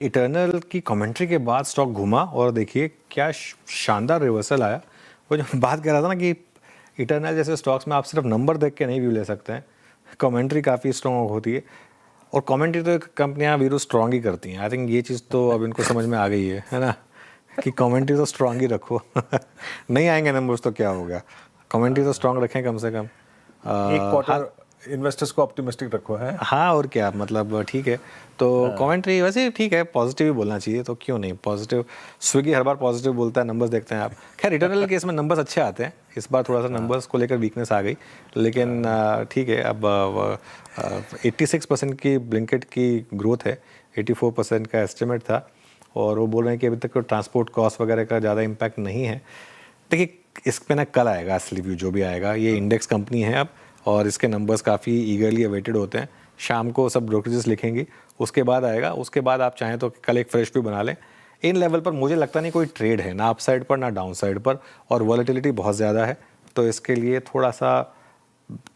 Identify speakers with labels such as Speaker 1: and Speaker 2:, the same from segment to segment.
Speaker 1: Eternal की commentary के बाद स्टॉक घूमा और देखिए क्या शानदार रिवर्सल आया। वो जो बात कर रहा था ना कि इटर्नल जैसे स्टॉक्स में आप सिर्फ नंबर देख के नहीं व्यू ले सकते हैं, कमेंट्री काफ़ी स्ट्रॉन्ग होती है। और कमेंट्री तो कंपनियां वीरू स्ट्रॉन्ग ही करती हैं। आई थिंक ये चीज़ तो अब इनको समझ में आ गई है ना, कि कमेंट्री तो स्ट्रॉन्ग ही रखो। नहीं आएंगे नंबर्स तो क्या हो गया, कमेंट्री तो स्ट्रॉन्ग रखें कम से कम।
Speaker 2: एक क्वार्टर इन्वेस्टर्स को ऑप्टिमिस्टिक रखो है।
Speaker 1: हाँ और क्या, मतलब ठीक है। तो कमेंट्री वैसे ठीक है, पॉजिटिव ही बोलना चाहिए, तो क्यों नहीं पॉजिटिव। स्विगी हर बार पॉजिटिव बोलता है, नंबर्स देखते हैं आप। खैर रिटर्नल केस में नंबर्स अच्छे आते हैं, इस बार थोड़ा सा नंबर्स को लेकर वीकनेस आ गई, लेकिन ठीक है। अब 86% की ब्लिंकिट की ग्रोथ है, 84% का एस्टिमेट था, और वो बोल रहे हैं कि अभी तक ट्रांसपोर्ट कॉस्ट वगैरह का ज़्यादा इम्पैक्ट नहीं है। देखिए इस पे ना कल आएगा असली व्यू, जो भी आएगा। ये इंडेक्स कंपनी है अब, और इसके नंबर्स काफ़ी ईगरली अवेटेड होते हैं। शाम को सब ब्रोकरेजेस लिखेंगी, उसके बाद आएगा। उसके बाद आप चाहें तो कल एक फ्रेश व्यू बना लें। इन लेवल पर मुझे लगता नहीं कोई ट्रेड है, ना अप साइड पर ना डाउन साइड पर, और वॉलेटिलिटी बहुत ज़्यादा है, तो इसके लिए थोड़ा सा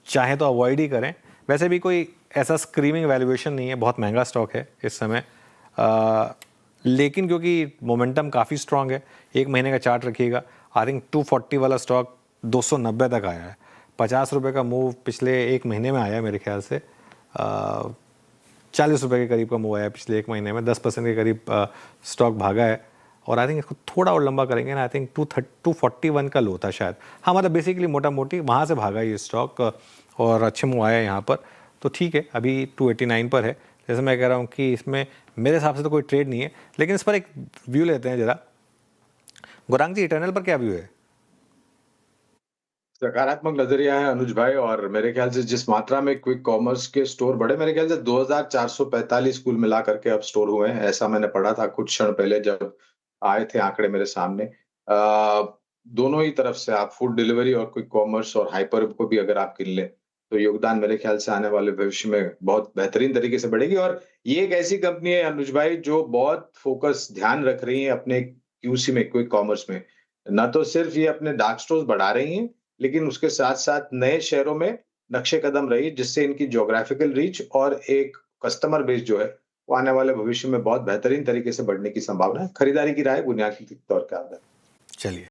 Speaker 1: चाहें तो अवॉइड ही करें। वैसे भी कोई ऐसा स्क्रीमिंग वैल्यूएशन नहीं है, बहुत महंगा स्टॉक है इस समय, लेकिन क्योंकि मोमेंटम काफ़ी स्ट्रांग है। एक महीने का चार्ट रखिएगा, आई थिंक 240 वाला स्टॉक 290 तक आया है। 50 रुपये का मूव पिछले एक महीने में आया है मेरे ख्याल से। 40 रुपये के करीब का मूव आया है पिछले एक महीने में, 10% के करीब स्टॉक भागा है। और आई थिंक इसको थोड़ा और लंबा करेंगे ना, आई थिंक 241 का लो था शायद। हाँ मतलब बेसिकली मोटा मोटी वहाँ से भागा ये स्टॉक, और अच्छे मूव आया है यहाँ पर। तो ठीक है, अभी 289 पर है। जैसे मैं कह रहा हूँ कि इसमें मेरे हिसाब से तो कोई ट्रेड नहीं है, लेकिन इस पर एक व्यू लेते हैं जरा। गौरांग जी, इटर्नल पर क्या व्यू है?
Speaker 3: सकारात्मक नजरिया है अनुज भाई, और मेरे ख्याल से जिस मात्रा में क्विक कॉमर्स के स्टोर बढ़े, मेरे ख्याल से 2445 कुल मिला करके अब स्टोर हुए हैं, ऐसा मैंने पढ़ा था कुछ क्षण पहले जब आए थे आंकड़े मेरे सामने। दोनों ही तरफ से आप फूड डिलीवरी और क्विक कॉमर्स और हाइपर को भी अगर आप गिन लें, तो योगदान मेरे ख्याल से आने वाले भविष्य में बहुत बेहतरीन तरीके से बढ़ेगी। और ये एक ऐसी कंपनी है अनुज भाई जो बहुत फोकस ध्यान रख रही है अपने क्यूसी में, क्विक कॉमर्स में। न तो सिर्फ ये अपने डार्क स्टोर्स बढ़ा रही हैं, लेकिन उसके साथ-साथ नए शहरों में नक्शे कदम रही, जिससे इनकी ज्योग्राफिकल रीच और एक कस्टमर बेस जो है, वो आने वाले भविष्य में बहुत बेहतरीन तरीके से बढ़ने की संभावना है। खरीदारी की राय बुनियादी तौर पे आता है।
Speaker 1: चलिए।